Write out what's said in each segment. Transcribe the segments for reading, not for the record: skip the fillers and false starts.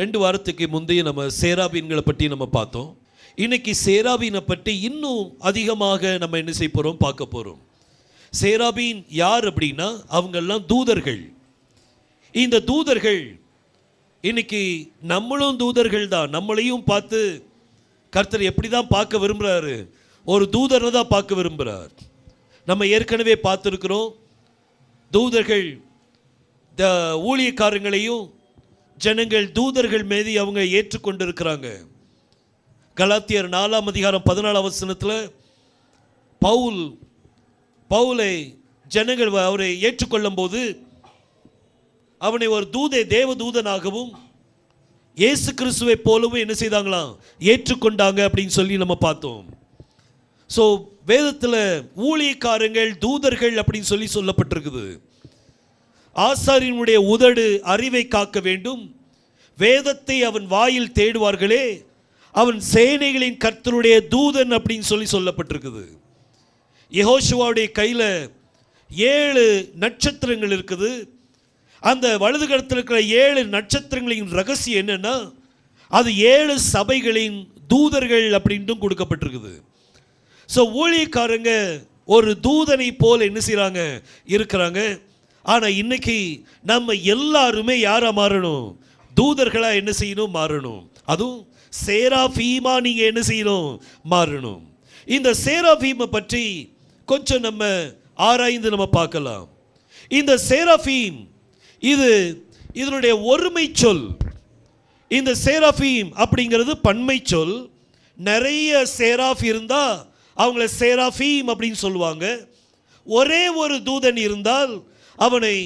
2 வாரத்துக்கு முந்தைய நம்ம சேராபீன்களை பற்றி நம்ம பார்த்தோம். இன்னைக்கு சேராபீனை பற்றி இன்னும் அதிகமாக நம்ம என்ன செய்ய போகிறோம், பார்க்க போகிறோம். சேராபீன் யார் அப்படின்னா, அவங்கெல்லாம் தூதர்கள். இந்த தூதர்கள் இன்னைக்கு நம்மளும் தூதர்கள் தான். நம்மளையும் பார்த்து கர்த்தர் எப்படி தான் பார்க்க விரும்புகிறாரு, ஒரு தூதரை தான் பார்க்க விரும்புகிறார். நம்ம ஏற்கனவே பார்த்துருக்கிறோம், தூதர்கள் ஊழியக்காரங்களையும் ஜனங்கள் தூதர்கள் மீது அவங்க ஏற்றுக்கொண்டிருக்கிறாங்க. கலாத்தியர் 4ஆம் அதிகாரம் 14ஆம் வசனத்தில் பவுலை ஜனங்கள் அவரை ஏற்றுக்கொள்ளும் போது அவனை ஒரு தேவ தூதனாகவும் இயேசு கிறிஸ்துவை போலவும் என்ன செய்தாங்களாம், ஏற்றுக்கொண்டாங்க அப்படின்னு சொல்லி நம்ம பார்த்தோம். ஸோ வேதத்தில் ஊழியக்காரங்கள் தூதர்கள் அப்படின்னு சொல்லி சொல்லப்பட்டிருக்குது. ஆசாரியனுடைய உதடு அறிவை காக்க வேண்டும், வேதத்தை அவன் வாயில் தேடுவார்களே, அவன் சேனைகளின் கர்த்தருடைய தூதன் அப்படின்னு சொல்லி சொல்லப்பட்டிருக்குது. யெகோஷுவாவுடைய கையில் 7 நட்சத்திரங்கள் இருக்குது. அந்த வலது கரத்தில் இருக்கிற 7 நட்சத்திரங்களின் ரகசியம் என்னன்னா, அது 7 சபைகளின் தூதர்கள் அப்படின்ட்டும் கொடுக்கப்பட்டிருக்குது. ஸோ ஊழியக்காரங்க ஒரு தூதனை போல் என்ன செய்கிறாங்க, இருக்கிறாங்க. ஆனால் இன்னைக்கு நம்ம எல்லாருமே யாரா மாறணும், தூதர்களாக என்ன செய்யணும், மாறணும். அதுவும் சேராபீமா நீங்கள் என்ன செய்யணும், மாறணும். இந்த சேராபீமை பற்றி கொஞ்சம் நம்ம ஆராய்ந்து நம்ம பார்க்கலாம். இந்த சேராபீம் இதனுடைய ஒருமை சொல். இந்த சேராபீம் அப்படிங்கிறது பன்மை சொல். நிறைய சேராஃப் இருந்தால் அவங்கள சேராபீம் அப்படின்னு சொல்லுவாங்க. ஒரே ஒரு தூதன் இருந்தால் அவனை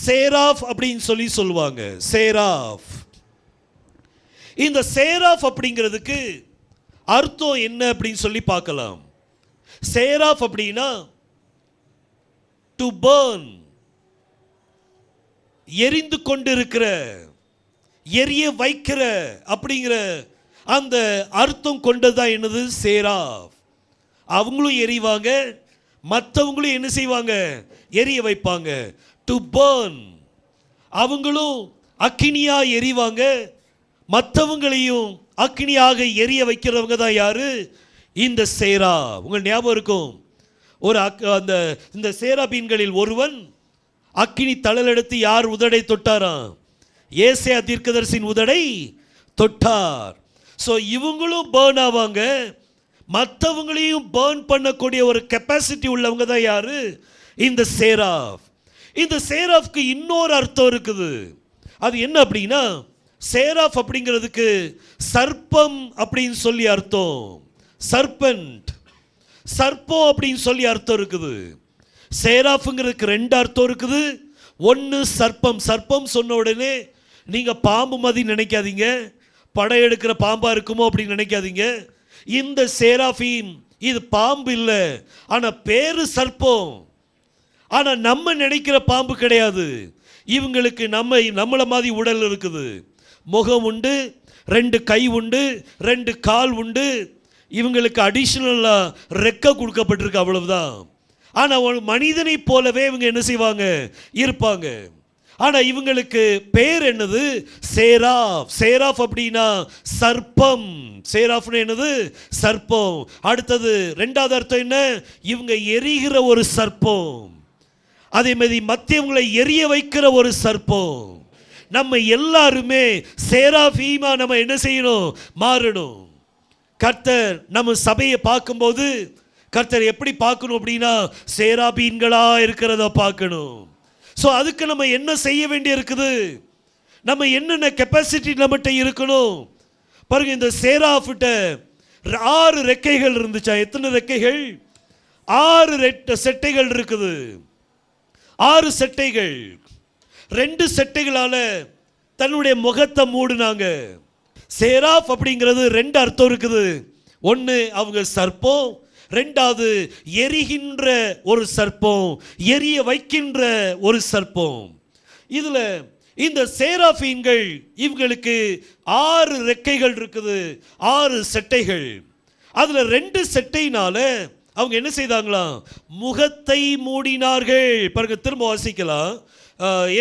சேராஃப் அப்படின்னு சொல்லி சொல்லுவாங்க. சேராஃப். இந்த சேராஃப் அப்படிங்கிறதுக்கு அர்த்தம் என்ன அப்படின்னு சொல்லி பார்க்கலாம். சேராஃப் அப்படின்னா டு பர்ன், எரிந்து கொண்டிருக்கிற, எரிய வைக்கிற அப்படிங்கிற அந்த அர்த்தம் கொண்டதான் என்னது, சேராஃப். அவங்களும் எரிவாங்க, மற்றவங்களும் என்ன செய்வாங்க, எரிய வைப்பாங்க. டு பர்ன், அவங்களும் அக்கினியாக எரிவாங்க, மற்றவங்களையும் அக்கினியாக எரிய வைக்கிறவங்க தான் யாரு, இந்த சேரா. உங்கள் ஞாபகம் இருக்கும், இந்த சேராபீன்களில் ஒருவன் அக்கினி தழலெடுத்து யார் உதடை தொட்டாராம், ஏசாயா தீர்க்கதரிசியின் உதடை தொட்டார். ஸோ இவங்களும் பர்ன் ஆவாங்க, மற்றவங்களையும் பர்ன் பண்ணக்கூடிய ஒரு கெப்பாசிட்டி உள்ளவங்க தான் யாரு, இந்த சேராஃப். இந்த சேராஃப்க்கு இன்னொரு அர்த்தம் இருக்குது. அது என்ன அப்படின்னா, சேராஃப் அப்படிங்கிறதுக்கு சர்ப்பம் அப்படின்னு சொல்லி அர்த்தம். சர்பென்ட், சர்ப்பம் அப்படின்னு சொல்லி அர்த்தம் இருக்குது. சேராஃபுங்கிறதுக்கு 2 அர்த்தம் இருக்குது. ஒன்று சர்ப்பம். சர்ப்பம் சொன்ன உடனே நீங்கள் பாம்பு மாதிரி நினைக்காதீங்க, படையெடுக்கிற பாம்பாக இருக்குமோ அப்படின்னு நினைக்காதீங்க. இந்த சேராபீம் இது பாம்பு இல்லை, ஆனால் பேரு சர்ப்பம். ஆனால் நம்ம நினைக்கிற பாம்பு கிடையாது. இவங்களுக்கு நம்மளை மாதிரி உடல் இருக்குது, முகம் உண்டு, 2 கை உண்டு, 2 கால் உண்டு. இவங்களுக்கு அடிஷ்னலாக ரெக்க கொடுக்கப்பட்டிருக்கு, அவ்வளவுதான். ஆனால் ஒரு மனிதனை போலவே இவங்க என்ன செய்வாங்க, இருப்பாங்க. ஆனால் இவங்களுக்கு பேர் என்னது, சேராஃப். சேராஃப் அப்படின்னா சர்ப்பம். சேராஃப்னு என்னது, சர்ப்பம். அடுத்தது 2வது அர்த்தம் என்ன, இவங்க எரிகிற ஒரு சர்ப்பம். அதே மாதிரி மற்றவங்களை எரிய வைக்கிற ஒரு சர்ப்பம். நம்ம எல்லாருமே சேராபீமா நம்ம என்ன செய்யணும், மாறணும். கர்த்தர் நம்ம சபையை பார்க்கும்போது கர்த்தர் எப்படி பார்க்கணும் அப்படின்னா, சேராபீன்களா இருக்கிறத பார்க்கணும். ஸோ அதுக்கு நம்ம என்ன செய்ய வேண்டிய இருக்குது, நம்ம என்னென்ன கெப்பாசிட்டி நம்மகிட்ட இருக்கணும் பாருங்க. இந்த சேராஃப்கிட்ட 6 ரெக்கைகள் இருந்துச்சா? எத்தனை ரெக்கைகள்? 6 செட்டைகள் இருக்குது. 6 செட்டைகள். 2 செட்டைகளால தன்னுடைய முகத்தை மூடினாங்க. சேராஃப் அப்படிங்கிறது 2 அர்த்தம் இருக்குது. ஒன்று அவங்க சர்ப்பம், 2வது எரிகின்ற ஒரு சர்ப்பம், எரிய வைக்கின்ற ஒரு சர்ப்பம். இதில் இந்த சேராபீன்கள் இவங்களுக்கு 6 ரெக்கைகள் இருக்குது, 6 செட்டைகள். அதில் 2 செட்டையினால அவங்க என்ன செய்தாங்களாம், முகத்தை மூடினார்கள். பாருங்க, திரும்ப வாசிக்கலாம்.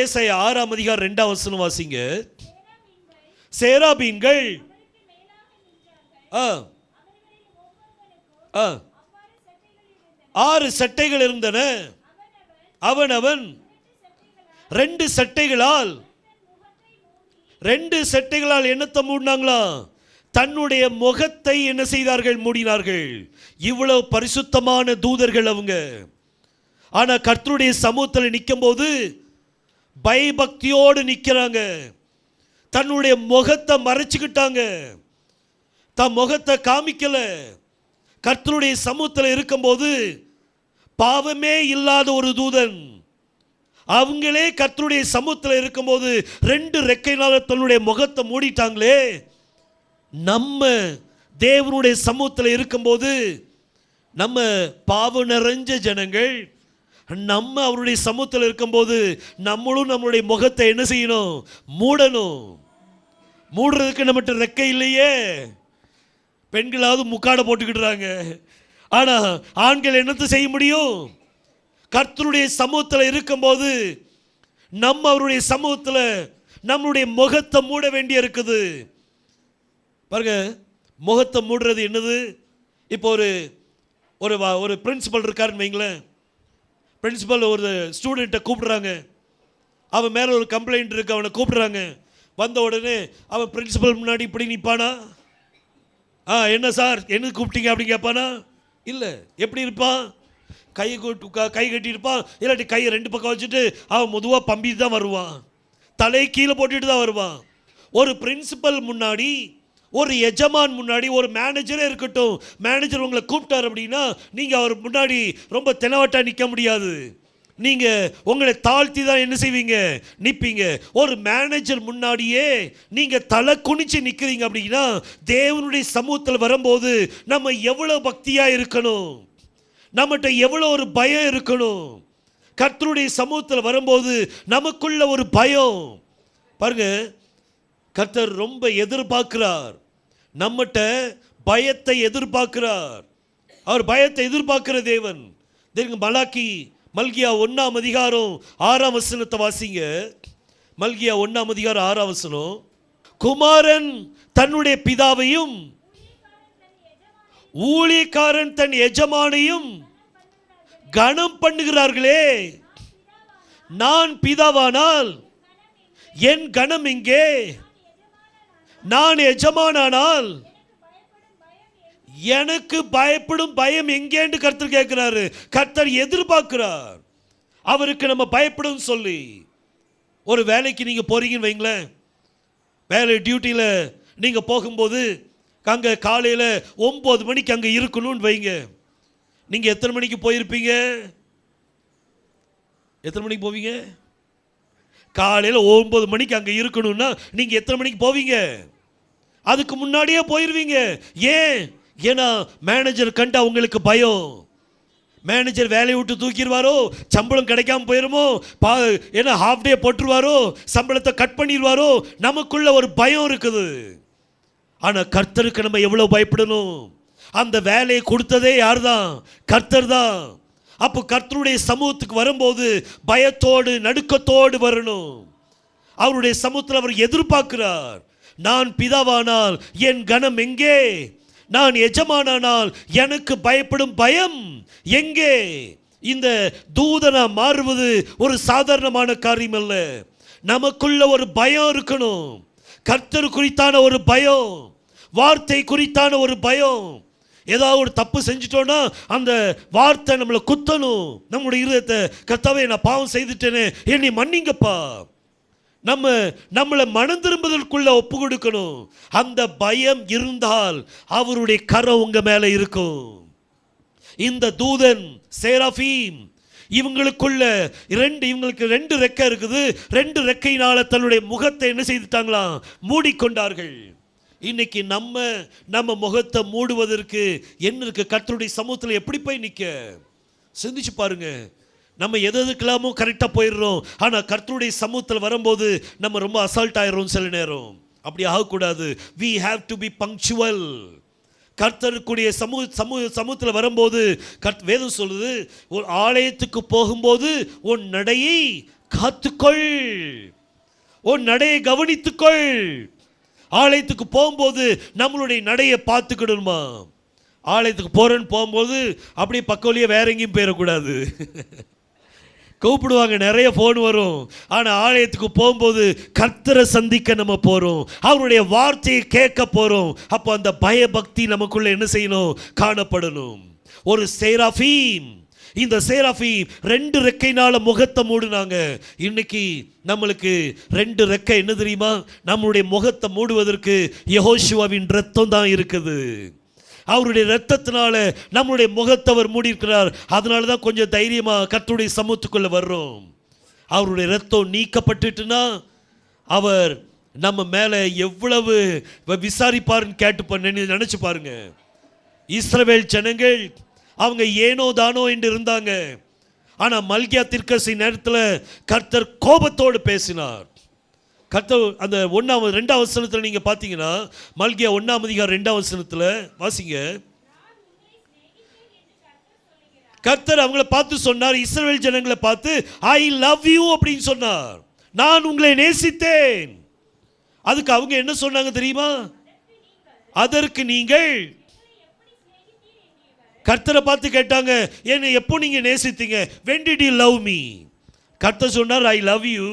ஏசாயா 6ஆம் அதிகாரம் 2ஆம் வசனம் வாசிங்க. சேராபீன்கள் ஆ ஆ 6 சட்டைகள் இருந்தன. அவனவன் 2 சட்டைகளால் என்னத்தை மூடினாங்களா? தன்னுடைய முகத்தை என்ன செய்தார்கள்? மூடினார்கள். இவ்வளவு பரிசுத்தமான தூதர்கள் அவங்க. ஆனா கர்த்தருடைய சமூகத்தில் நிற்கும் போது பயபக்தியோடு நிற்கிறாங்க. தன்னுடைய முகத்தை மறைச்சுக்கிட்டாங்க, தன் முகத்தை காமிக்கல. கர்த்தருடைய சமூகத்தில் இருக்கும்போது பாவமே இல்லாத ஒரு தூதன், அவங்களே கர்த்தருடைய சமூகத்தில் இருக்கும்போது 2 ரெக்கையினால தன்னுடைய முகத்தை மூடிட்டாங்களே. நம்ம தேவனுடைய சமூகத்தில் இருக்கும்போது நம்ம பாவ நிறைஞ்ச ஜனங்கள், நம்ம அவருடைய சமூகத்தில் இருக்கும்போது நம்மளும் நம்மளுடைய முகத்தை என்ன செய்யணும்? மூடணும். மூடுறதுக்கு நம்மகிட்ட ரெக்கை இல்லையே. பெண்களாவது முக்காடை போட்டுக்கிட்டுறாங்க, ஆனா ஆண்கள் என்னத்தை செய்ய முடியும்? கர்த்தருடைய சமூகத்தில் இருக்கும்போது நம்ம அவருடைய சமூகத்தில் நம்மளுடைய முகத்தை மூட வேண்டிய இருக்குது. பாருங்க, முகத்தை மூடுறது என்னது? இப்போ ஒரு பிரின்சிபல் இருக்காருன்னு வைங்களேன். பிரின்சிபல் ஒரு ஸ்டூடெண்ட்டை கூப்பிடுறாங்க, அவன் மேலே ஒரு கம்ப்ளைண்ட் இருக்கு, அவனை கூப்பிடுறாங்க. வந்த உடனே அவன் பிரின்சிபல் முன்னாடி இப்படி நிற்பானா? என்ன சார் என்ன கூப்பிட்டீங்க அப்படின்னு கேட்பானா? இல்லை. எப்படி இருப்பான்? கை கட்டி இருப்பான், இல்லாட்டி கையை 2 பக்கம் வச்சுட்டு அவன் மெதுவாக பம்பிட்டு தான் வருவான், தலையை கீழே போட்டுட்டு தான் வருவான். ஒரு பிரின்சிபல் முன்னாடி, ஒரு எஜமான் முன்னாடி, ஒரு மேனேஜரே இருக்கட்டும், மேனேஜர் உங்களை கூப்பிட்டார் அப்படின்னா நீங்கள் அவர் முன்னாடி ரொம்ப தெனவட்டா நிற்க முடியாது. நீங்கள் உங்களை தாழ்த்தி தான் என்ன செய்வீங்க? நிற்பீங்க. ஒரு மேனேஜர் முன்னாடியே நீங்கள் தலை குனிச்சு நிற்கிறீங்க அப்படின்னா தேவனுடைய சமூகத்தில் வரும்போது நம்ம எவ்வளோ பக்தியாக இருக்கணும், நம்மகிட்ட எவ்வளோ ஒரு பயம் இருக்கணும். கர்த்தருடைய சமூகத்தில் வரும்போது நமக்குள்ள ஒரு பயம். பாருங்க, கர்த்தர் ரொம்ப எதிர்பார்க்கிறார், நம்மகிட்ட பயத்தை எதிர்பார்க்கிறார். அவர் பயத்தை எதிர்பார்க்கிற தேவன். மல்கியா 1ஆம் அதிகாரம் 6ஆம் வசனத்தை வாசிங்க. மல்கியா 1ஆம் அதிகாரம் 6ஆம் வசனம். குமாரன் தன்னுடைய பிதாவையும் ஊழியக்காரன் தன் எஜமானையும் கனம் பண்ணுகிறார்களே, நான் பிதாவானால் என் கனம் எங்கே? நான் எஜமானானால் எனக்கு பயப்படும் பயம் எங்கேன்னு கர்த்தர் கேட்கிறாரு. கர்த்தர் எதிர்பார்க்கிறார் அவருக்கு நம்ம பயப்படும் சொல்லி. ஒரு வேலைக்கு நீங்க போறீங்கன்னு வைங்களேன், வேலை டியூட்டியில் நீங்க போகும்போது அங்கே காலையில் 9 மணிக்கு அங்கே இருக்கணும்னு வைங்க. நீங்க எத்தனை மணிக்கு போயிருப்பீங்க? எத்தனை மணிக்கு போவீங்க? காலையில் 9 மணிக்கு அங்கே இருக்கணும்னா நீங்க எத்தனை மணிக்கு போவீங்க? அதுக்கு முன்னாடியே போயிருவீங்க. ஏன்னா மேனேஜர் கண்டா உங்களுக்கு பயம். மேனேஜர் வேலையை விட்டு தூக்கிடுவாரோ, சம்பளம் கிடைக்காம போயிருமோ, ஏன்னா ஹாஃப் டே போட்டுருவாரோ, சம்பளத்தை கட் பண்ணிடுவாரோ, நமக்குள்ள ஒரு பயம் இருக்குது. ஆனால் கர்த்தருக்கு நம்ம எவ்வளோ பயப்படணும். அந்த வேலையை கொடுத்ததே யார் தான்? கர்த்தர் தான். அப்போ கர்த்தருடைய சமூகத்துக்கு வரும்போது பயத்தோடு நடுக்கத்தோடு வரணும். அவருடைய சமூகத்தில் அவர் எதிர்பார்க்கிறார், நான் பிதாவானால் என் கனம் எங்கே? நான் எஜமானானால் எனக்கு பயப்படும் பயம் எங்கே? இந்த தூதனா மாறுவது ஒரு சாதாரணமான காரியம் அல்ல. நமக்குள்ள ஒரு பயம் இருக்கணும். கர்த்தர் குறித்தான ஒரு பயம், வார்த்தை குறித்தான ஒரு பயம். ஏதாவது ஒரு தப்பு செஞ்சிட்டோன்னா அந்த வார்த்தை நம்மளை குத்தணும். நம்முடைய இருதயத்தை, கர்த்தாவே நான் பாவம் செய்துட்டேனே, என்னை மன்னிங்கப்பா. நம்மளை மனம் திரும்புதற்குள்ள ஒப்பு கொடுக்கணும். அந்த பயம் இருந்தால் அவருடைய கரம் உங்க மேல இருக்கும். இந்த தூதன் சேராபீம் இவங்களுக்கு 2 ரெக்கை இருக்குது. 2 ரெக்கையினால தன்னுடைய முகத்தை என்ன செய்துட்டாங்களாம்? மூடிக்கொண்டார்கள். இன்னைக்கு நம்ம முகத்தை மூடுவதற்கு என்ன இருக்கு? கர்த்தருடைய சமூகத்தில் எப்படி போய் நிற்க? சிந்திச்சு பாருங்க. நம்ம எதுக்கெல்லாமோ கரெக்டாக போயிடுறோம், ஆனால் கர்த்தருடைய சமூகத்தில் வரும்போது நம்ம ரொம்ப அசால்ட் ஆயிடுறோம் சில நேரம். அப்படி ஆகக்கூடாது. we have to be punctual. கர்த்தருக்குடைய சமூகத்தில் வரும்போது வேதம் சொல்லுது, ஒரு ஆலயத்துக்கு போகும்போது உன் நடையை காத்துக்கொள், உன் நடையை கவனித்துக்கொள். ஆலயத்துக்கு போகும்போது நம்மளுடைய நடையை பார்த்துக்கிடணுமா? ஆலயத்துக்கு போகிறேன்னு போகும்போது அப்படியே பக்கவழியே வேற எங்கேயும் போயிடக்கூடாது. கூப்பிடுவாங்க, நிறைய ஃபோன் வரும். ஆனால் ஆலயத்துக்கு போகும்போது கர்த்தரை சந்திக்க நம்ம போகிறோம், அவருடைய வார்த்தையை கேட்க போகிறோம். அப்போ அந்த பயபக்தி நமக்குள்ள என்ன செய்யணும்? காணப்படணும். ஒரு சேராஃபீம், இந்த சேராஃபீம் 2 ரெக்கையினால முகத்தை மூடுனாங்க. இன்னைக்கு நம்மளுக்கு 2 ரெக்கை என்ன தெரியுமா? நம்மளுடைய முகத்தை மூடுவதற்கு யெகோஷுவாவின் ரத்தம் தான் இருக்குது. அவருடைய இரத்தத்தினால நம்மளுடைய முகத்தை அவர் மூடியிருக்கிறார். அதனால தான் கொஞ்சம் தைரியமாக கர்த்தருடைய சமூகத்துக்குள்ளே வர்றோம். அவருடைய இரத்தம் நீக்கப்பட்டுட்டுனா அவர் நம்ம மேலே எவ்வளவு விசாரிப்பாருன்னு கேட்டு நினச்சி பாருங்க. இஸ்ரவேல் ஜனங்கள் அவங்க ஏனோ தானோ என்று இருந்தாங்க. ஆனால் மல்கியா தீர்க்கதரிசி நேரத்தில் கர்த்தர் கோபத்தோடு பேசினார். கர்த்தர் அந்த 2ஆம் வசனத்தில் நீங்கள் பார்த்தீங்கன்னா, மல்கியா 1ஆம் அதிகாரம் 2ஆம் வசனத்தில் வாசிங்க. கர்த்தர் அவங்கள பார்த்து சொன்னார், இஸ்ரவேல் ஜனங்களை பார்த்து ஐ லவ் யூ அப்படின்னு சொன்னார். நான் உங்களை நேசித்தேன். அதுக்கு அவங்க என்ன சொன்னாங்க தெரியுமா? அதற்கு நீங்கள் கர்த்தரை பார்த்து கேட்டாங்க, என்னை எப்போ நீங்கள் நேசித்தீங்க? when did you love me? கர்த்தர் சொன்னார் ஐ லவ் யூ.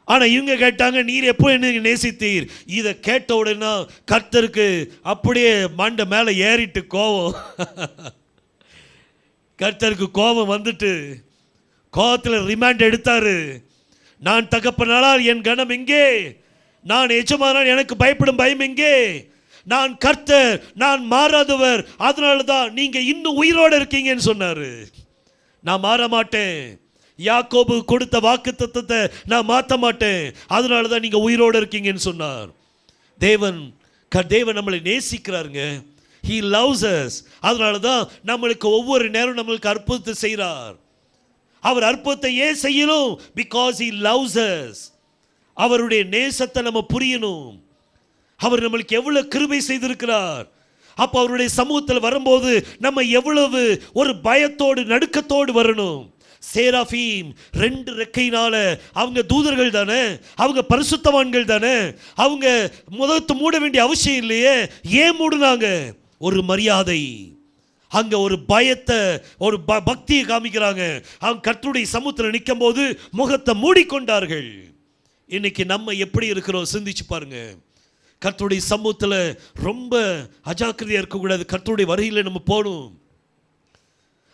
ஆனால் இவங்க கேட்டாங்க, நீர் எப்போ என்ன நேசித்தீர்? இதை கேட்ட உடனே கர்த்தருக்கு அப்படியே மண்டை மேலே ஏறிட்டு கோபம். கர்த்தருக்கு கோபம் வந்துட்டு கோபத்தில் ரிமாண்ட் எடுத்தார். நான் தகப்பனானால் என் கனம் எங்கே? நான் எஜமானால் எனக்கு பயப்படும் பயம் எங்கே? நான் கர்த்தர், நான் மாறாதவர், அதனால தான் நீங்கள் இன்னும் உயிரோடு இருக்கீங்கன்னு சொன்னார். நான் மாற மாட்டேன், யாக்கோபு கொடுத்த வாக்குத்தத்தத்தை நான் மாற்ற மாட்டேன், அதனால தான் நீங்கள் உயிரோடு இருக்கீங்கன்னு சொன்னார். தேவன் நம்மளை நேசிக்கிறாருங்க. He loves us. அதனால தான் நம்மளுக்கு ஒவ்வொரு நேரம் நம்மளுக்கு அற்புதத்தை செய்கிறார். அவர் அற்புதத்தை ஏன் செய்யணும்? because he loves us. அவருடைய நேசத்தை நம்ம புரியணும். அவர் நம்மளுக்கு எவ்வளவு கிருபை செய்திருக்கிறார். அப்போ அவருடைய சமூகத்தில் வரும்போது நம்ம எவ்வளவு ஒரு பயத்தோடு நடுக்கத்தோடு வரணும். சேராஃபீம் 2 ரெக்கையினால, அவங்க தூதர்கள் தானே, அவங்க பரிசுத்தவான்கள் தானே, அவங்க முகத்தை மூட வேண்டிய அவசியம் இல்லையே. ஏன் மூடுனாங்க? ஒரு மரியாதை, அங்கே ஒரு பயத்தை, ஒரு பக்தியை காமிக்கிறாங்க. அவங்க கர்த்தருடைய சமூகத்தில் நிற்கும் போது முகத்தை மூடிக்கொண்டார்கள். இன்னைக்கு நம்ம எப்படி இருக்கிறோம் சிந்திச்சு பாருங்க. கர்த்தருடைய சமூகத்தில் ரொம்ப அஜாக்கிரதையாக இருக்கக்கூடாது. கர்த்தருடைய வருகையில் நம்ம போகணும்.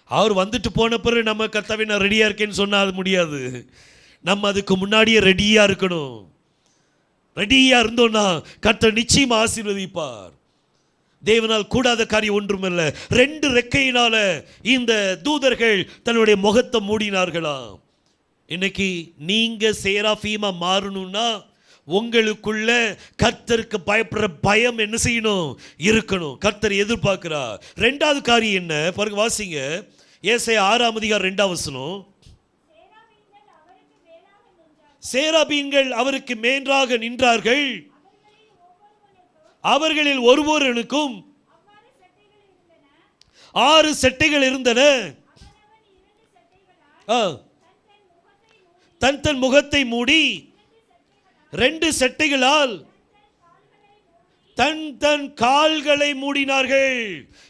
அவர் வந்துட்டு போன பிறகு நம்ம கர்த்தாவே நான் ரெடியாக இருக்கேன்னு சொன்னால் அது முடியாது. நம்ம அதுக்கு முன்னாடியே ரெடியாக இருக்கணும். ரெடியாக இருந்தோன்னா கர்த்தர் நிச்சயமாக ஆசீர்வதிப்பார். தேவனால் கூடாத காரியம் ஒன்றுமில்ல. 2 ரெக்கையினால இந்த தூதர்கள் தன்னுடைய முகத்தை மூடினார்களாம். இன்னைக்கு நீங்க சேராஃபீமா மாறணும்னா உங்களுக்குள்ள கர்த்தருக்கு பயப்படுற பயம் என்ன செய்யணும்? இருக்கணும். கர்த்தர் எதிர்பார்க்கிறார். 2வது காரியம் என்ன பாருங்க, வாசிங்க. ஏசாயா 6ஆம் அதிகாரம் 2ஆம் வசனம். சேராபீன்கள் அவருக்கு மேன்றாக நின்றார்கள், அவர்களில் ஒருவனுக்கும் 6 செட்டைகள் இருந்தன. தன் முகத்தை மூடி 2 செட்டைகளால் தன் கால்களை மூடினார்கள்.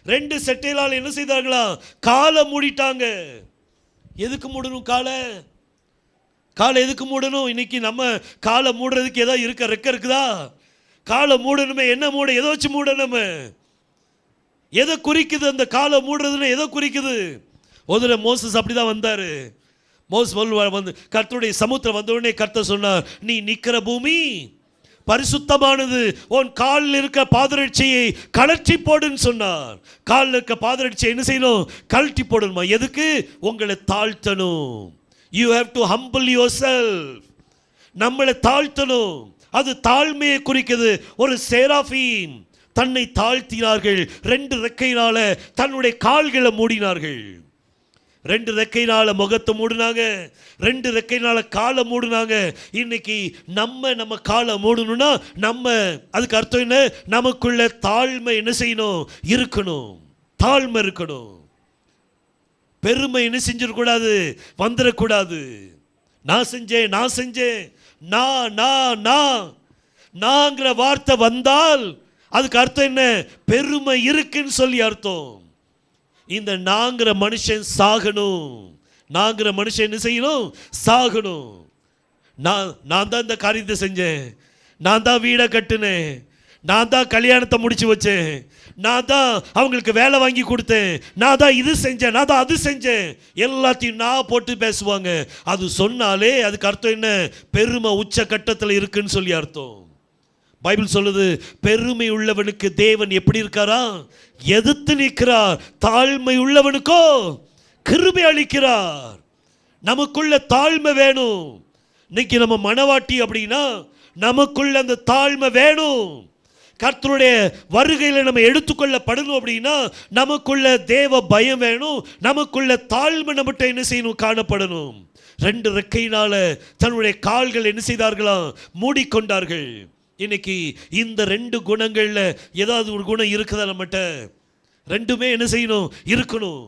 2 செட்டைகளால் என்ன செய்தார்களா? காலை மூடிட்டாங்க. எதுக்கு மூடணும்? காலை எதுக்கு மூடணும்? இன்னைக்கு நம்ம காலை மூடுறதுக்கு ஏதோ ரெக்க இருக்குதா? காலை மூடணுமே, என்ன மூட? எதை வச்சு மூடணும்? எதை குறிக்குது அந்த காலை மூடுறதுன்னு? எதை குறிக்குது? ஒரு மோசஸ் அப்படிதான் வந்தாரு. வந்து கர்த்தருடைய சமுத்திரம் வந்த உடனே கர்த்தர் சொன்னார், நீ நிற்கிற பூமி பரிசுத்தமானது, உன் காலில் இருக்க பாதரட்சியை கழற்றி போடுன்னு சொன்னார். காலில் இருக்க பாதரட்சியை என்ன செய்யணும்? கழட்டி போடணுமா? எதுக்கு? உங்களை தாழ்த்தணும். You have to humble yourself. நம்மளை தாழ்த்தணும். அது தாழ்மையை குறிக்குது. ஒரு சேராஃபீம் தன்னை தாழ்த்தினார்கள். 2 ரெக்கையினால தன்னுடைய கால்களை மூடினார்கள். 2 ரெக்கையினால முகத்தை மூடினாங்க, 2 ரெக்கையினால காலை மூடினாங்க. இன்னைக்கு நம்ம காலை மூடணும்னா நம்ம அதுக்கு அர்த்தம் என்ன? நமக்குள்ள தாழ்மை என்ன செய்யணும்? இருக்கணும். தாழ்மை இருக்கணும். பெருமை என்ன செஞ்சிடக்கூடாது? வந்துடக்கூடாது. நான் செஞ்சேன், நாங்கிற வார்த்தை வந்தால் அதுக்கு அர்த்தம் என்ன? பெருமை இருக்குன்னு சொல்லி அர்த்தம். இந்த நாங்கிற மனுஷன் சாகணும். நாங்கிற மனுஷன் என்ன செய்யணும்? சாகணும். நான் தான் இந்த காரியத்தை செஞ்சேன், நான் தான் வீடை கட்டுனேன், நான் தான் கல்யாணத்தை முடிச்சு வச்சேன், நான் தான் அவங்களுக்கு வேலை வாங்கி கொடுத்தேன், நான் தான் இது செஞ்சேன், நான் தான் அது செஞ்சேன், எல்லாத்தையும் நான் போட்டு பேசுவாங்க. அது சொன்னாலே அதுக்கு அர்த்தம் என்ன? பெருமை உச்ச கட்டத்தில் இருக்குன்னு சொல்லி அர்த்தம். பைபிள் சொல்லுது, பெருமை உள்ளவனுக்கு தேவன் எப்படி இருக்காரா? எதிர்த்து நிற்கிறார். தாழ்மை உள்ளவனுக்கோ கிருபை அளிக்கிறார். நமக்குள்ள தாழ்மை வேணும். இன்னைக்கு நம்ம மனவாட்டி அப்படின்னா நமக்குள்ள அந்த தாழ்மை வேணும். கர்த்தருடைய வருகையில் நம்ம எடுத்துக்கொள்ளப்படணும் அப்படின்னா நமக்குள்ள தேவ பயம் வேணும். நமக்குள்ள தாழ்மை நம்மகிட்ட என்ன செய்யணும்? காணப்படணும். 2 ரெக்கையினால தன்னுடைய கால்கள் என்ன செய்தார்களாம்? மூடிக்கொண்டார்கள். இன்னைக்கு இந்த 2 குணங்கள்ல ஏதாவது ஒரு குணம் இருக்குதா நம்மகிட்ட? 2மே என்ன செய்யணும்? இருக்கணும்.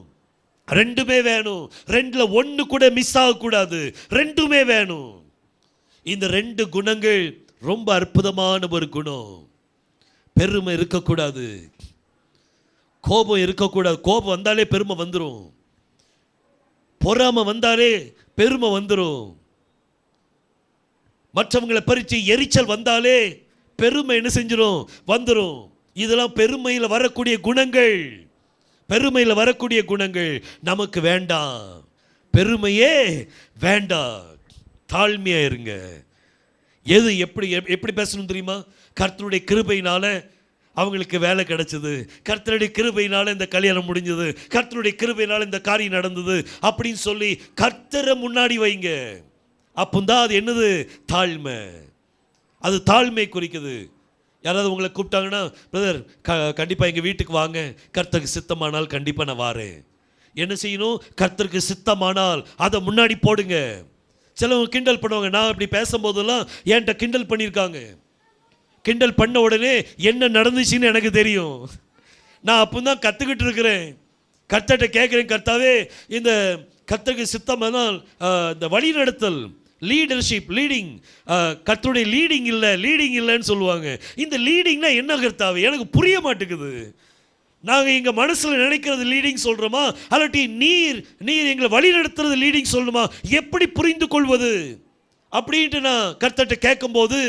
2மே வேணும். 2ல 1 கூட மிஸ் ஆகக்கூடாது. 2மே வேணும். இந்த 2 குணங்கள் ரொம்ப அற்புதமான ஒரு குணம். பெருமை இருக்கக்கூடாது, கோபம் இருக்கக்கூடாது. கோபம் வந்தாலே பெருமை வந்துடும், பொறாமை வந்தாலே பெருமை வந்துடும், மற்றவங்களை பறித்து எரிச்சல் வந்தாலே பெருமை என்ன செஞ்சிடும்? வந்துடும். இதெல்லாம் பெருமையில் வரக்கூடிய குணங்கள். பெருமையில் வரக்கூடிய குணங்கள் நமக்கு வேண்டாம். பெருமையே வேண்டாம். தாழ்மையா இருங்க. எது எப்படி எப்படி பேசணும் தெரியுமா? கர்த்தருடைய கிருபையினால அவங்களுக்கு வேலை கிடைச்சது, கர்த்தருடைய கிருபையினால இந்த கல்யாணம் முடிஞ்சது, கர்த்தருடைய கிருபையினால இந்த காரியம் நடந்தது அப்படின்னு சொல்லி கர்த்தரை முன்னாடி வைங்க. அப்போதான் அது என்னது? தாழ்மை. அது தாழ்மை குறிக்குது. யாராவது உங்களை கூப்பிட்டாங்கன்னா, பிரதர் கண்டிப்பாக எங்கள் வீட்டுக்கு வாங்க, கர்த்தருக்கு சித்தமானால் கண்டிப்பாக நான் வாரேன். என்ன செய்யணும்? கர்த்தருக்கு சித்தமானால் அதை முன்னாடி போடுங்க. சிலவங்க கிண்டல் பண்ணுவாங்க. நான் இப்படி பேசும்போதெல்லாம் என்கிட்ட கிண்டல் பண்ணியிருக்காங்க. கிண்டல் பண்ண உடனே என்ன நடந்துச்சுன்னு எனக்கு தெரியும். நான் அப்போ தான் கற்றுக்கிட்டு இருக்கிறேன். கர்த்தர்கிட்ட கேட்குறேன், கர்த்தாவே இந்த கர்த்தருக்கு சித்தமானால் இந்த வழிநடத்தல், லீடர்ஷிப், லீடிங், கர்த்தருடைய லீடிங் இல்லைன்னு சொல்லுவாங்க. இந்த லீடிங்னா என்ன கர்த்தாவே? எனக்கு புரிய மாட்டேங்குது. நாங்கள் எங்கள் மனசில் நினைக்கிறது லீடிங் சொல்கிறோமா, அல்லாட்டி நீர் எங்களை வழி நடத்துறது லீடிங் சொல்லணுமா? எப்படி புரிந்து கொள்வது அப்படின்ட்டு நான் கர்த்தர்கிட்ட கேட்கும்போது,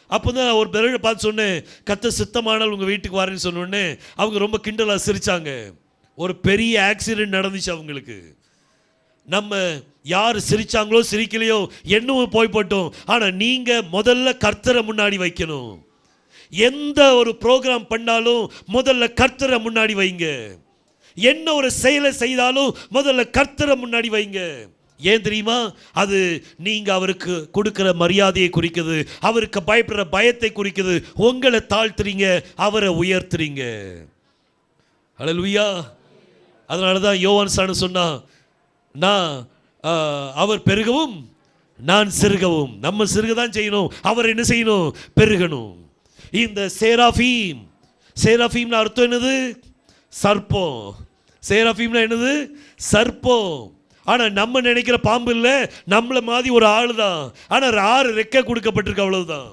அப்போ தான் ஒரு பிறகு பார்த்து சொன்னேன், கர்த்தர் சித்தமானால் உங்கள் வீட்டுக்கு வரேன்னு சொன்னோடனே அவங்க ரொம்ப கிண்டலாக சிரித்தாங்க. ஒரு பெரிய ஆக்சிடென்ட் நடந்துச்சு அவங்களுக்கு. நம்ம யார் சிரித்தாங்களோ சிரிக்கலையோ என்னவும் போய்பட்டோம். ஆனால் நீங்கள் முதல்ல கர்த்தரை முன்னாடி வைக்கணும். எந்த ஒரு ப்ரோக்ராம் பண்ணாலும் முதல்ல கர்த்தரை முன்னாடி வைங்க. என்ன ஒரு செயலை செய்தாலும் முதல்ல கர்த்தரை முன்னாடி வைங்க. ஏன் தெரியுமா? அது நீங்க அவருக்கு கொடுக்கிற மரியாதையை குறிக்குது, அவருக்கு பயப்படுற பயத்தை குறிக்குது. உங்களை தாழ்த்துறீங்க, அவரை உயர்த்துறீங்க. ஹல்லேலூயா. அதனால தான் யோவான் சாணன் சொன்னா, நான் அவர் பெருகவும் நான் சிறுகவும். நம்ம சிறுக தான் செய்யணும், அவர் என்ன செய்யணும்? பெருகணும். இந்த சேராஃபீம்னா அர்த்தம் என்னது? சர்ப்பம். சேராஃபீம்னா என்னது? சர்ப்பம். ஆனால் நம்ம நினைக்கிற பாம்பு இல்லை, நம்மளை மாதிரி ஒரு ஆள் தான். ஆனால் 6 ரெக்கை கொடுக்கப்பட்டிருக்கு, அவ்வளவுதான்.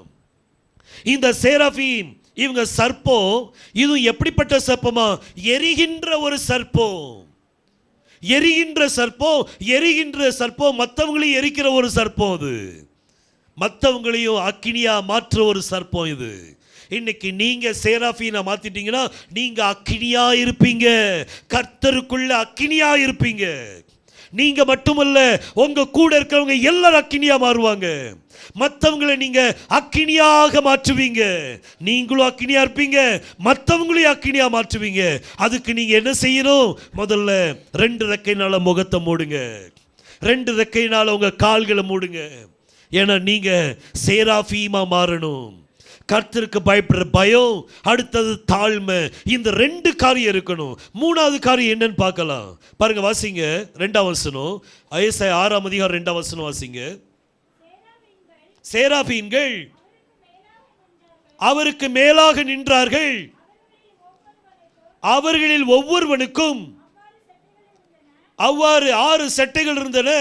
இந்த சேராஃபீம் இவங்க சர்ப்பம். இதுவும் எப்படிப்பட்ட சர்ப்பமா? எரிகின்ற ஒரு சர்ப்பம். எரிகின்ற சர்ப்பம் மற்றவங்களையும் எரிக்கிற ஒரு சர்ப்பம். அது மற்றவங்களையும் அக்கினியா மாற்ற ஒரு சர்ப்பம் இது. இன்னைக்கு நீங்க சேராஃபீனா மாத்திட்டீங்கன்னா நீங்க அக்கினியா இருப்பீங்க, கர்த்தருக்குள்ள அக்கினியா இருப்பீங்க. நீங்க மட்டுமல்ல, உங்க கூட இருக்கிறவங்க எல்லாரும் அக்கினியா மாறுவாங்க. மற்றவங்களை நீங்க அக்கினியாக மாற்றுவீங்க. நீங்களும் அக்கினியா இருப்பீங்க, மற்றவங்களையும் அக்கினியா மாற்றுவீங்க. அதுக்கு நீங்க என்ன செய்யணும்? முதல்ல 2 ரெக்கையினால முகத்தை மூடுங்க, 2 ரெக்கையினால உங்க கால்களை மூடுங்க. ஏன்னா நீங்க சேராஃபீமா மாறணும். கர்த்தருக்கு பயப்படுற பயம், அடுத்தது தாழ்மை. இந்த 2 காரியம் இருக்கணும். 3வது காரியம் என்னன்னு பார்க்கலாம். பாருங்க, வாசிங்க 2ஆம் வசனம். ஏசாயா 6ஆம் அதிகாரம் 2ஆம் வசனம் வாசிங்க. சேராபீன்கள் அவருக்கு மேலாக நின்றார்கள், அவர்களில் ஒவ்வொருவனுக்கும் அவ்வாறு 6 செட்டைகள் இருந்தன.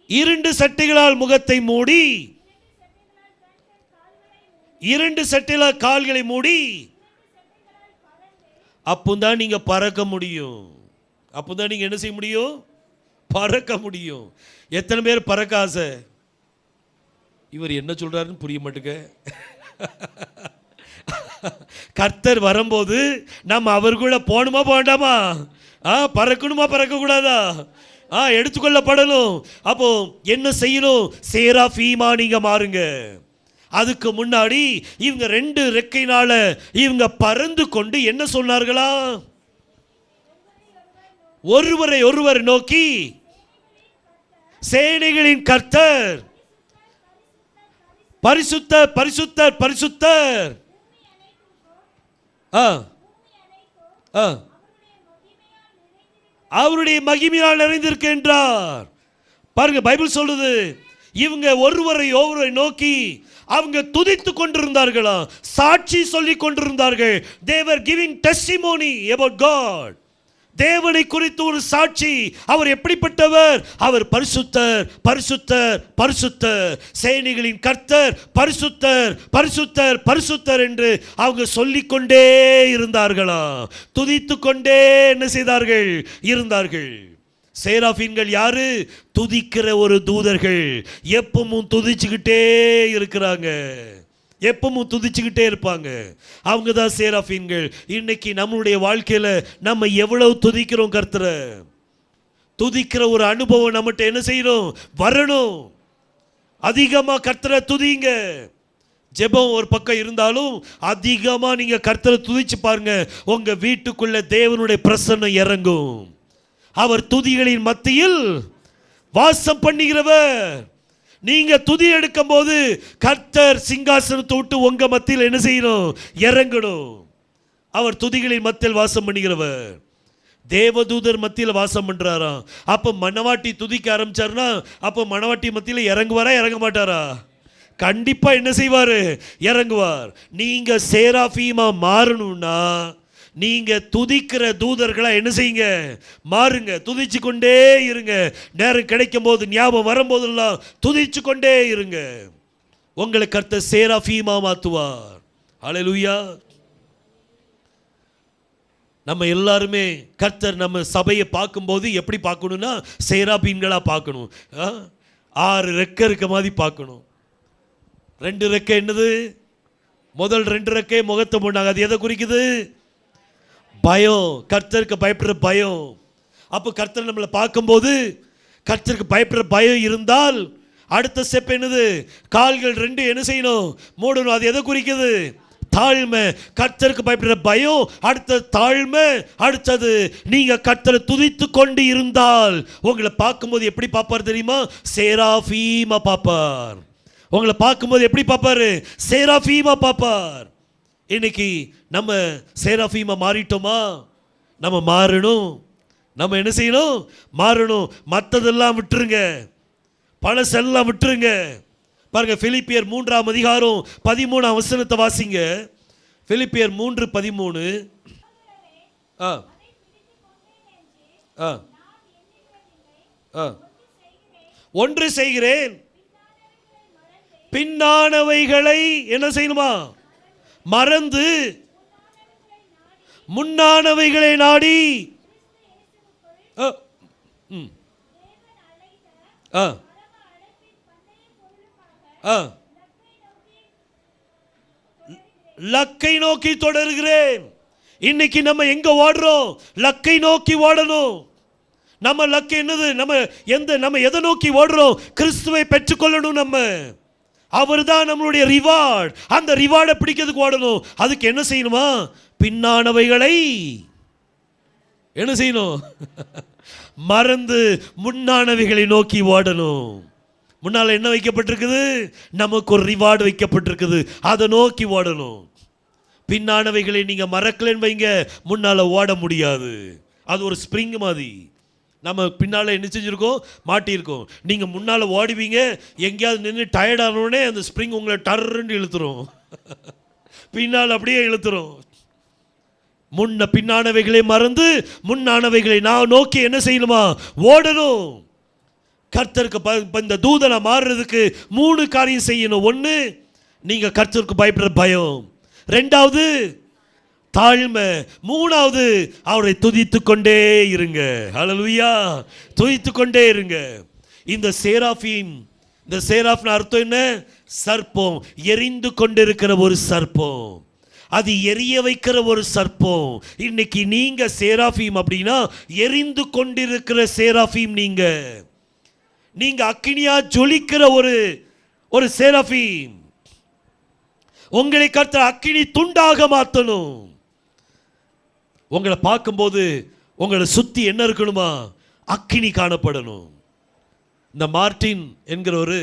2 சட்டைகளால் முகத்தை மூடி, 2 சட்டைகளால் கால்களை மூடி, அப்போதான் நீங்க பறக்க முடியும். அப்போதான் நீங்க என்ன செய்ய முடியும்? பறக்க முடியும். எத்தனை பேர் பறக்க ஆசை? இவர் என்ன சொல்றாருன்னு புரிய மாட்டேங்க. கர்த்தர் வரும்போது நம்ம அவருக்குள்ள போகணுமா வேண்டாமா? பறக்கணுமா பறக்க கூடாதா? எடுத்துக்கொள்ளப்படணும். அப்போ என்ன செய்யணும்? சேராபீமா நீங்க மாறுங்க. அதுக்கு முன்னாடி இவங்க 2 ரெக்கையினால இவங்க பறந்து கொண்டு என்ன சொன்னார்களா? ஒருவரை ஒருவர் நோக்கி, சேனைகளின் கர்த்தர் பரிசுத்தர் பரிசுத்தர் பரிசுத்தர், அவருடைய மகிமையால் நிறைந்திருக்கின்றார். பாருங்க, பைபிள் சொல்லுது, இவங்க ஒருவரை நோக்கி அவங்க துதித்து கொண்டிருந்தார்களா, சாட்சி சொல்லிக் கொண்டிருந்தார்கள். they were giving testimony about God. தேவனை குறித்து ஒரு சாட்சி. அவர் எப்படிப்பட்டவர்? அவர் பரிசுத்தர் பரிசுத்தர் பரிசுத்தர், சேனைகளின் கர்த்தர் பரிசுத்தர் பரிசுத்தர் பரிசுத்தர் என்று அவங்க சொல்லிக்கொண்டே இருந்தார்களா, துதித்து கொண்டே என்ன செய்தார்கள்? இருந்தார்கள். சேராபீன்கள் யாரு? துதிக்கிற ஒரு தூதர்கள். எப்பவும் துதிச்சுக்கிட்டே இருக்கிறாங்க, எப்பவும் துதிச்சுக்கிட்டே இருப்பாங்க. அவங்க தான் சேராபீன்கள். இன்னைக்கு நம்மளுடைய வாழ்க்கையில் நம்ம எவ்வளவு துதிக்கிறோம் கர்த்தரை? துதிக்கிற ஒரு அனுபவம் நம்மகிட்ட என்ன செய்யணும்? வரணும். அதிகமாக கர்த்தரை துதிங்க. ஜெபம் ஒரு பக்கம் இருந்தாலும் அதிகமாக நீங்கள் கர்த்தரை துதிச்சு பாருங்க, உங்க வீட்டுக்குள்ள தேவனுடைய பிரசன்னம் இறங்கும். அவர் துதிகளின் மத்தியில் வாசம் பண்ணுகிறவர். நீங்க துதி எடுக்கும் போது கர்த்தர் சிங்காசனத்தை விட்டு உங்க மத்தியில் என்ன செய்யணும்? இறங்கணும். அவர் துதிகளின் மத்தியில் வாசம் பண்ணுகிறவர். தேவதூதர் மத்தியில் வாசம் பண்றாராம். அப்ப மணவாட்டி துதிக்க ஆரம்பிச்சாருன்னா அப்ப மணவாட்டி மத்தியில் இறங்குவாரா இறங்க மாட்டாரா? கண்டிப்பா என்ன செய்வாரு? இறங்குவார். நீங்க சேராபீமா மாறணும்னா நீங்க துதிக்கிற தூதர்களா என்ன செய்யுங்க? மாறுங்க. துதிச்சு கொண்டே இருங்க. நேரம் கிடைக்கும் போது, ஞாபகம் வரும்போதெல்லாம் துதிச்சு கொண்டே இருங்க. உங்களை கர்த்தர் சேராபீமா மாத்துவார். ஹல்லேலூயா. நம்ம எல்லாருமே கர்த்தர் நம்ம சபையை பார்க்கும்போது எப்படி பார்க்கணும்னா சேராபீன்களா பார்க்கணும். 6 ரெக்கை இருக்க மாதிரி பார்க்கணும். 2 ரெக்கை என்னது? முதல் 2 ரெக்கை முகத்தை மூடினாங்க. அது எதை குறிக்குது? பயம். கர்த்தருக்கு பயப்படுற பயம். அப்போ கர்த்தர் நம்மளை பார்க்கும்போது கர்த்தருக்கு பயப்படுற பயம் இருந்தால் அடுத்த ஸ்டெப் என்னது? கால்கள் 2 என்ன செய்யணும்? மூடணும். அது எதை குறிக்குது? தாழ்மை. கர்த்தருக்கு பயப்படுற பயம், அடுத்த தாழ்மை, அடுத்தது நீங்க கர்த்தரை துதித்து கொண்டு இருந்தால் உங்களை பார்க்கும்போது எப்படி பார்ப்பார் தெரியுமா? சேராபீமா பார்ப்பார். உங்களை பார்க்கும்போது எப்படி பார்ப்பாரு? சேராபீமா பார்ப்பார். இன்னைக்கு நம்ம சேராபீமா மாறிட்டோமா? நம்ம மாறணும். நம்ம என்ன செய்யணும்? மாறணும். மற்றதெல்லாம் விட்டுருங்க, பழசெல்லாம் விட்டுருங்க. பாருங்க, பிலிப்பியர் 3ஆம் அதிகாரம் 13ஆம் வசனத்தை வாசிங்க. பிலிப்பியர் 3:13. ஒன்று செய்கிறேன், பின்னானவைகளை என்ன செய்யணுமா? மறந்து முன்னானவைகளை நாடி லக்கை நோக்கி தொடர்கிறேன். இன்னைக்கு நம்ம எங்க ஓடுறோம்? லக்கை நோக்கி ஓடணும். நம்ம லக்கு என்னது? நம்ம எதை நோக்கி ஓடுறோம்? கிறிஸ்துவை பெற்றுக்கொள்ளணும். நம்ம அவர் தான் நம்மளுடைய ரிவார்ட். அந்த ரிவார்டை பிடிக்கிறதுக்கு ஓடணும். அதுக்கு என்ன செய்யணுமா? பின்னானவைகளை என்ன செய்யணும்? மறந்து முன்னானவைகளை நோக்கி ஓடணும். முன்னால் என்ன வைக்கப்பட்டிருக்குது? நமக்கு ஒரு ரிவார்டு வைக்கப்பட்டிருக்குது, அதை நோக்கி ஓடணும். பின்னானவைகளை நீங்க மறக்கலன்னு வைங்க, முன்னால ஓட முடியாது. அது ஒரு ஸ்ப்ரிங் மாதிரி. நம்ம பின்னால் என்ன செஞ்சுருக்கோம்? மாட்டியிருக்கோம். நீங்கள் முன்னால் ஓடுவீங்க, எங்கேயாவது நின்று டயர்டானோடனே அந்த ஸ்ப்ரிங் உங்களை டர்ன்னு இழுத்துரும். பின்னால் அப்படியே இழுத்துரும். பின்னானவைகளை மறந்து முன்னானவைகளை நான் நோக்கி என்ன செய்யணுமா? ஓடணும். கர்த்தருக்கு இந்த தூதனை மாறுறதுக்கு 3 காரியம் செய்யணும். 1, நீங்க கர்த்தருக்கு பயப்படுற பயம். 2வது தாழ்மை. 3வது அவரை துதித்து கொண்டே இருங்க. ஹல்லேலூயா. துதித்து கொண்டே இருங்க. இந்த சேராஃபீம், இந்த சேராஃப்னு அர்த்தம் என்ன? சர்ப்பம், எரிந்து கொண்டிருக்கிற ஒரு சர்ப்பம், அது எரிய வைக்கிற ஒரு சர்ப்பம். இன்னைக்கு நீங்க சேராஃபீம் அப்படின்னா எரிந்து கொண்டிருக்கிற சேராஃபீம். நீங்க அக்கினியா ஜொலிக்கிற ஒரு சேராஃபீம். உங்களை கர்த்தர் அக்கினி துண்டாக மாற்றணும். உங்களை பார்க்கும்போது உங்களை சுத்தி என்ன இருக்கணுமா? அக்கினி காணப்படணும். இந்த மார்ட்டின் என்கிற ஒரு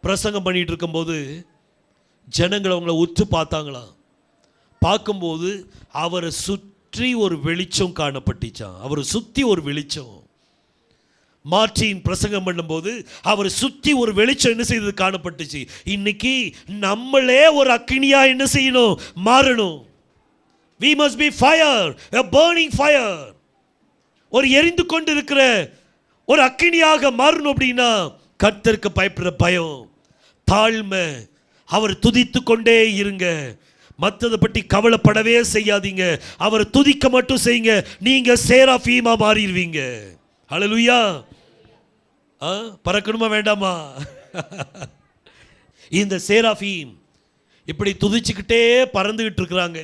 பிரசங்கம் பண்ணிட்டு இருக்கும்போது ஜனங்களை அவங்கள உற்று பார்த்தாங்களாம். பார்க்கும்போது அவரை சுற்றி ஒரு வெளிச்சம் காணப்பட்டுச்சான். அவரை சுற்றி ஒரு வெளிச்சம். மார்ட்டின் பிரசங்கம் பண்ணும்போது அவரை சுற்றி ஒரு வெளிச்சம் என்ன செய்தது? காணப்பட்டுச்சு. இன்னைக்கு நம்மளே ஒரு அக்கினியா என்ன செய்யணும்? மாறணும். We must be fire, a burning fire. ஒரு எரிந்து கொண்டு இருக்கிற ஒரு அக்கினியாக மாறணும். அப்படின்னா கர்த்தருக்கு பயப்படுற பயம், தாழ்மை, அவர் துதித்து கொண்டே இருங்க. மற்றதை பற்றி கவலைப்படவே செய்யாதீங்க. அவர் துதிக்க மட்டும் செய்யுங்க. நீங்க சேராஃபீமா மாறிடுவீங்க. ஹல்லேலூயா. பறக்கணுமா வேண்டாமா? இந்த சேராஃபீம் இப்படி துதிச்சுக்கிட்டே பறந்துகிட்டு இருக்கிறாங்க.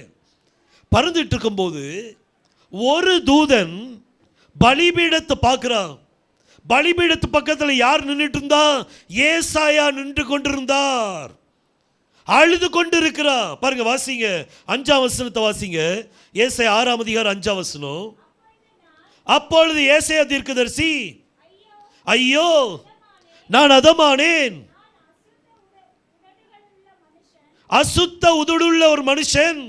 பறந்துட்டு இருக்கும்போது ஒரு தூதன் பலிபீடத்தை பார்க்கிறான். பலிபீடத்து பக்கத்தில் யார் நின்றுட்டு இருந்தா? ஏசாயா நின்று கொண்டிருந்தார். அழுது கொண்டு இருக்கிறார். பாருங்க, வாசிங்க 5ஆம் வசனத்தை வாசிங்க. ஏசாயா 6ஆம் அதிகாரம் 5ஆம் வசனம். அப்பொழுது ஏசாயா தீர்க்கதரிசி, ஐயோ நான் அதமானேன், அசுத்த உதடுள்ள ஒரு மனுஷன்,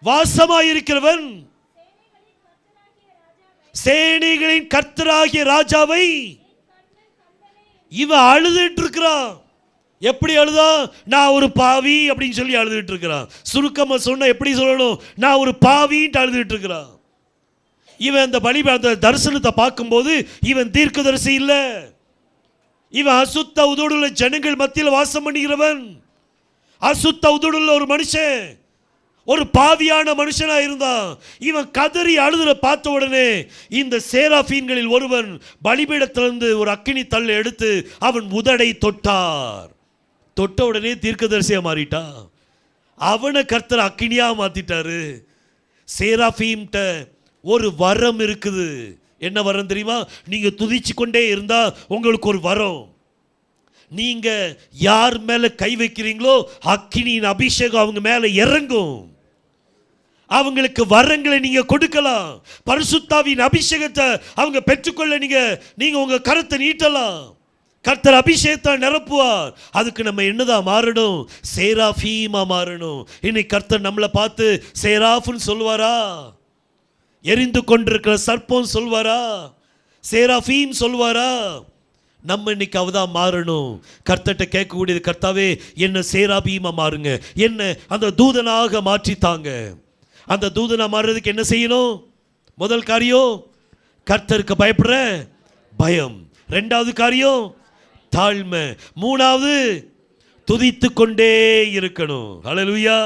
வாசமாயிருக்கிறவன், சேனைகளின் கர்த்தராகிய ராஜாவை. இவன் அழுதுட்டு இருக்கிறான். எப்படி அழுதா? நான் ஒரு பாவி அப்படின்னு சொல்லி அழுதுட்டு இருக்கிறான். சுருக்கமா சொன்ன எப்படி சொல்லணும்? நான் ஒரு பாவின்ட்டு அழுதுட்டு இருக்கிறான். இவன் அந்த அந்த தரிசனத்தை பார்க்கும்போது இவன் தீர்க்கதரிசி இல்ல, இவன் அசுத்த உதடுள்ள ஜனங்கள் மத்தியில் வாசம் பண்ணுகிறவன், அசுத்த உதடுள்ள ஒரு மனுஷன், ஒரு பாவியான மனுஷனா இருந்தான். இவன் கதறி அழுதுற பார்த்த உடனே இந்த சேராஃபீன்களில் ஒருவன் பலிபீடத்திலிருந்து ஒரு அக்கினி தள்ளை எடுத்து அவன் உதடை தொட்டார். தொட்ட உடனே தீர்க்கதரிசியா மாறிட்டான். அவனை கர்த்தர் அக்கினியா மாத்திட்டாரு. சேராஃபீம்ட்ட ஒரு வரம் இருக்குது. என்ன வரம் தெரியுமா? நீங்க துதிச்சு கொண்டே இருந்தா உங்களுக்கு ஒரு வரம். நீங்க யார் மேல கை வைக்கிறீங்களோ அக்கினியின் அபிஷேகம் அவங்க மேல இறங்கும். அவங்களுக்கு வரங்களை நீங்க கொடுக்கலாம். பரிசுத்தாவின் அபிஷேகத்தை அவங்க பெற்றுக்கொள்ள நீங்க உங்க கரத்தை நீட்டலாம். கர்த்தர் அபிஷேகத்தை நிரப்புவார். அதுக்கு நம்ம என்னதான் மாறணும்? சேராஃபீமா மாறணும். இன்னைக்கு கர்த்தர் நம்மளை பார்த்து சேராஃப்னு சொல்வாரா? எரிந்து கொண்டிருக்கிற சர்ப்பம் சொல்வாரா? சேராஃபீம் சொல்வாரா? நம்ம இன்னைக்கு அவதான் மாறணும். கர்த்தர்ட்ட கேட்கக்கூடியது, கர்த்தாவே என்ன சேராபீமா மாறுங்க, என்ன அந்த தூதனாக மாற்றித்தாங்க. அந்த தூதனா மாறுறதுக்கு என்ன செய்யணும்? முதல் காரியம் கர்த்தருக்கு பயப்படுற பயம். 2வது காரியம் தாழ்மை. 3வது துதித்து கொண்டே இருக்கணும். ஹல்லேலூயா.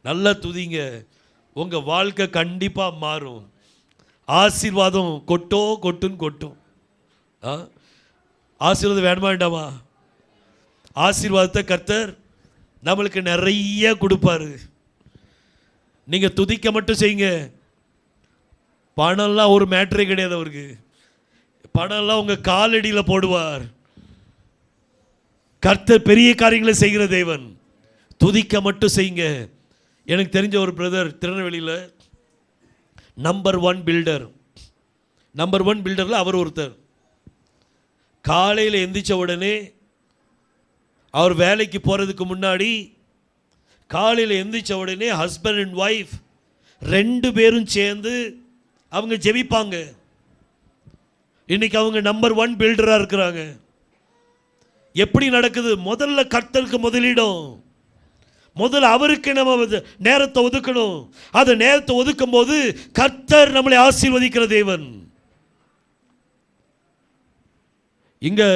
நல்லா துதிங்க. உங்க வாழ்க்கை கண்டிப்பா மாறும். ஆசீர்வாதம் கொட்டுன்னு கொட்டும். ஆசீர்வாதம் வேணுமா வேண்டாமா? ஆசீர்வாதத்தை கர்த்தர் நம்மளுக்கு நிறைய கொடுப்பாரு. நீங்க துதிக்க மட்டும் செய்யுங்க. பணம்லாம் ஒரு மேட்டரே கிடையாது அவருக்கு. பணம்லாம் உங்க காலடியில் போடுவார். கர்த்தர் பெரிய காரியங்களை செய்கிற தேவன். துதிக்க மட்டும் செய்யுங்க. எனக்கு தெரிஞ்ச ஒரு பிரதர் திருநெல்வேலியில் நம்பர் 1 பில்டரில் அவர் ஒருத்தர். காலையில் எந்திரிச்ச உடனே அவர் வேலைக்கு போகிறதுக்கு முன்னாடி காலையில் எந்திரிச்ச உடனே ஹஸ்பண்ட் அண்ட் ஒய்ஃப் 2 பேரும் சேர்ந்து அவங்க ஜெபிப்பாங்க. இன்னைக்கு அவங்க நம்பர் 1 பில்டராக இருக்கிறாங்க. எப்படி நடக்குது? முதல்ல கர்த்தருக்கு முதலிடம். முதல்ல அவருக்கு நம்ம நேரத்தை ஒதுக்கணும். அந்த நேரத்தை ஒதுக்கும் போது கர்த்தர் நம்மளை ஆசீர்வதிக்கிற தேவன். இங்கே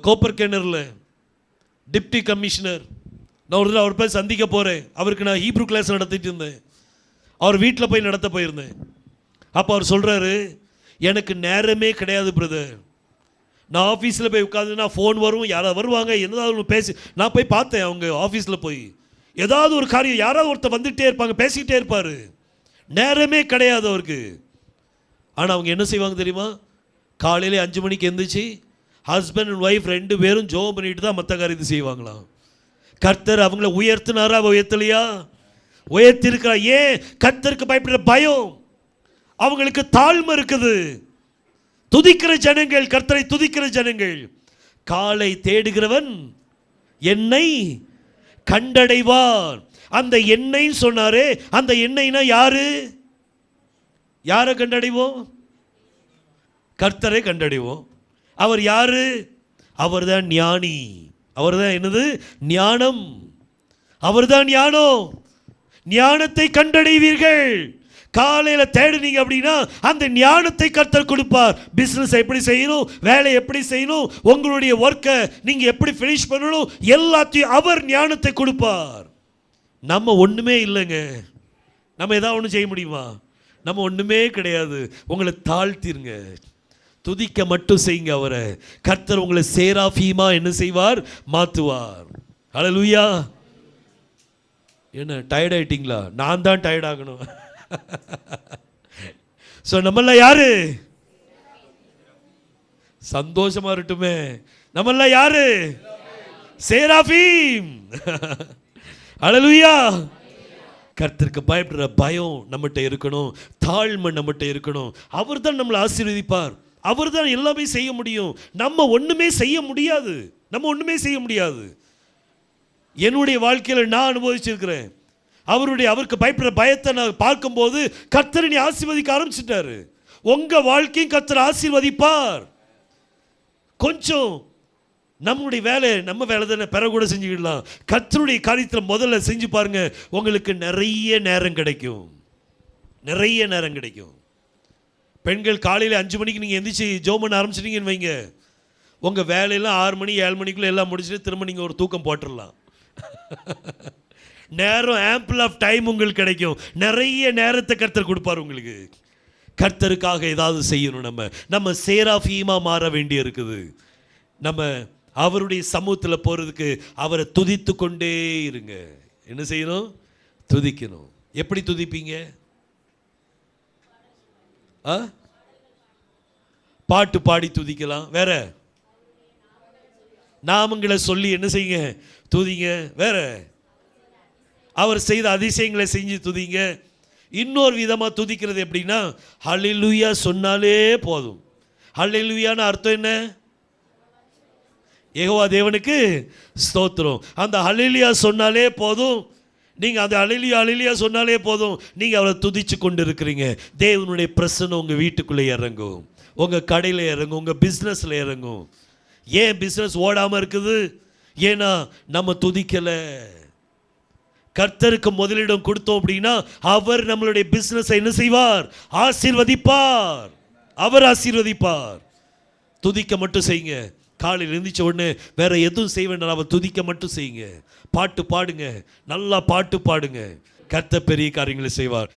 கோப்பர் கிணறுல டிப்டி கமிஷனர், நான் ஒரு அவர் போய் சந்திக்க போகிறேன். அவருக்கு நான் ஹீப்ரூ கிளாஸ் நடத்திட்டு இருந்தேன். அவர் வீட்டில் போய் நடத்த போயிருந்தேன். அப்போ அவர் சொல்கிறாரு, எனக்கு நேரமே கிடையாது பிரதர். நான் ஆஃபீஸில் போய் உட்காந்துன்னா ஃபோன் வரும், யாராவது வருவாங்க, என்னதாவது பேசி. நான் போய் பார்த்தேன் அவங்க ஆஃபீஸில் போய், ஏதாவது ஒரு காரியம் யாராவது ஒருத்தர் வந்துகிட்டே இருப்பாங்க, பேசிக்கிட்டே இருப்பார். நேரமே கிடையாது அவருக்கு. ஆனால் அவங்க என்ன செய்வாங்க தெரியுமா? காலையில் 5 மணிக்கு எழுந்திரிச்சு ஹஸ்பண்ட் அண்ட் ஒய்ஃப் 2 பேரும் ஜோம் பண்ணிட்டு தான் மற்ற காரியத்தை செய்வாங்களாம். கர்த்தர் அவங்கள உயர்த்தினாரா? உயர்த்தலையா? உயர்த்திருக்கிறா. ஏன்? கர்த்தருக்கு பயப்படுற பயம், அவங்களுக்கு தாழ்மை இருக்குது. துதிக்கிற ஜனங்கள், கர்த்தரை துதிக்கிற ஜனங்கள். காலை தேடுகிறவன் என்னை கண்டடைவார். அந்த எண்ணெய் சொன்னாரே, அந்த எண்ணெய்னா யாரு? யாரை கண்டடைவோம்? கர்த்தரை கண்டடைவோம். அவர் யாரு? அவர்தான் ஞானி. அவர்தான் என்னது? ஞானம். அவர்தான் ஞானம். ஞானத்தை கண்டடைவீர்கள். காலையில் தேடுனீங்க அப்படின்னா அந்த ஞானத்தை கர்த்தர் கொடுப்பார். பிஸ்னஸ் எப்படி செய்யணும், வேலை எப்படி செய்யணும், உங்களுடைய ஒர்க்கை நீங்கள் எப்படி ஃபினிஷ் பண்ணணும், எல்லாத்தையும் அவர் ஞானத்தை கொடுப்பார். நம்ம ஒன்றுமே இல்லைங்க. நம்ம ஏதாவது ஒன்று செய்ய முடியுமா? நம்ம ஒன்றுமே கிடையாது. உங்களை தாழ்த்திருங்க, துதிக்க மட்டும் செய்யுங்க அவரை. கர்த்தர் உங்களை சேராஃபீமா என்ன செய்வார்? மாற்றுவார். ஹல்லேலூயா. என்ன டயர்ட் ஆயிட்டீங்களா? நான் தான் டயர்ட் ஆகணும். ஸோ நம்மள யாரு? சந்தோஷமா இருக்கட்டுமே. நம்மள யாரு? சேராஃபீம். ஹல்லேலூயா. கர்த்தருக்கு பயப்படுற பயம் நம்மகிட்ட இருக்கணும், தாழ்மை நம்மகிட்ட இருக்கணும். அவர் தான் நம்மளை ஆசீர்வதிப்பார். அவர் தான் எல்லாமே செய்ய முடியும். நம்ம ஒன்றுமே செய்ய முடியாது. நம்ம ஒன்றுமே செய்ய முடியாது. என்னுடைய வாழ்க்கையில் நான் அனுபவிச்சிருக்கிறேன். அவருக்கு பயப்படுற பயத்தை நான் பார்க்கும்போது கர்த்தரை ஆசீர்வதிக்க ஆரம்பிச்சிட்டாரு. உங்கள் வாழ்க்கையும் கர்த்தர் ஆசீர்வதிப்பார். கொஞ்சம் நம்முடைய வேலை, நம்ம வேலை தானே, பிற கூட செஞ்சுக்கிடலாம். கர்த்தருடைய காரியத்தில் முதல்ல செஞ்சு பாருங்க, உங்களுக்கு நிறைய நேரம் கிடைக்கும். நிறைய நேரம் கிடைக்கும். பெண்கள் காலையில் 5 மணிக்கு நீங்கள் எந்திரிச்சு ஜெபம் பண்ண ஆரம்பிச்சிட்டீங்கன்னு வைங்க, உங்கள் வேலையெல்லாம் 6 மணி 7 மணிக்குள்ளே எல்லாம் முடிச்சுட்டு திரும்ப நீங்கள் ஒரு தூக்கம் போட்டுடலாம். நேரம், ஆம்பிள் ஆஃப் டைம் உங்களுக்கு கிடைக்கும். நிறைய நேரத்தை கர்த்தர் கொடுப்பார் உங்களுக்கு. கர்த்தருக்காக ஏதாவது செய்யணும். நம்ம சேராஃபீமா மாற வேண்டி இருக்குது. நம்ம அவருடைய சமூகத்தில் போகிறதுக்கு அவரை துதித்து கொண்டே இருங்க. என்ன செய்யணும்? துதிக்கணும். எப்படி துதிப்பீங்க? பாட்டு பாடி துதிக்கலாம். வேற நாமங்களை சொல்லி என்ன செய்யுங்க? துதிங்க. வேற அவர் செய்த அதிசயங்களை செஞ்சு துதிங்க. இன்னொரு விதமாக துதிக்கிறது எப்படின்னா, ஹல்லேலூயா சொன்னாலே போதும். ஹல்லேலூயான்னு அர்த்தம் என்ன? யெகோவா தேவனுக்கு ஸ்தோத்திரம். அந்த ஹல்லேலூயா சொன்னாலே போதும். நீங்கள் அந்த ஹல்லேலூயா சொன்னாலே போதும். நீங்கள் அவரை துதிச்சு கொண்டு இருக்கிறீங்க. தேவனுடைய பிரசன்னம் உங்கள் வீட்டுக்குள்ளே இறங்கும், உங்கள் கடையில் இறங்கும், உங்கள் பிஸ்னஸில் இறங்கும். ஏன் பிஸ்னஸ் ஓடாமல் இருக்குது? ஏன்னா நம்ம துதிக்கலை. கர்த்தருக்கு முதலிடம் கொடுத்தோம் அப்படின்னா அவர் நம்மளுடைய பிஸ்னஸை என்ன செய்வார்? ஆசீர்வதிப்பார். அவர் ஆசீர்வதிப்பார். துதிக்க மட்டும் செய்யுங்க. காலையில் எழுந்திரிச்ச உடனே வேற எதுவும் செய்ய வேண்டாம், அவர் துதிக்க மட்டும் செய்யுங்க. பாட்டு பாடுங்க, நல்லா பாட்டு பாடுங்க. கர்த்தர் பெரிய காரியங்களை செய்வார்.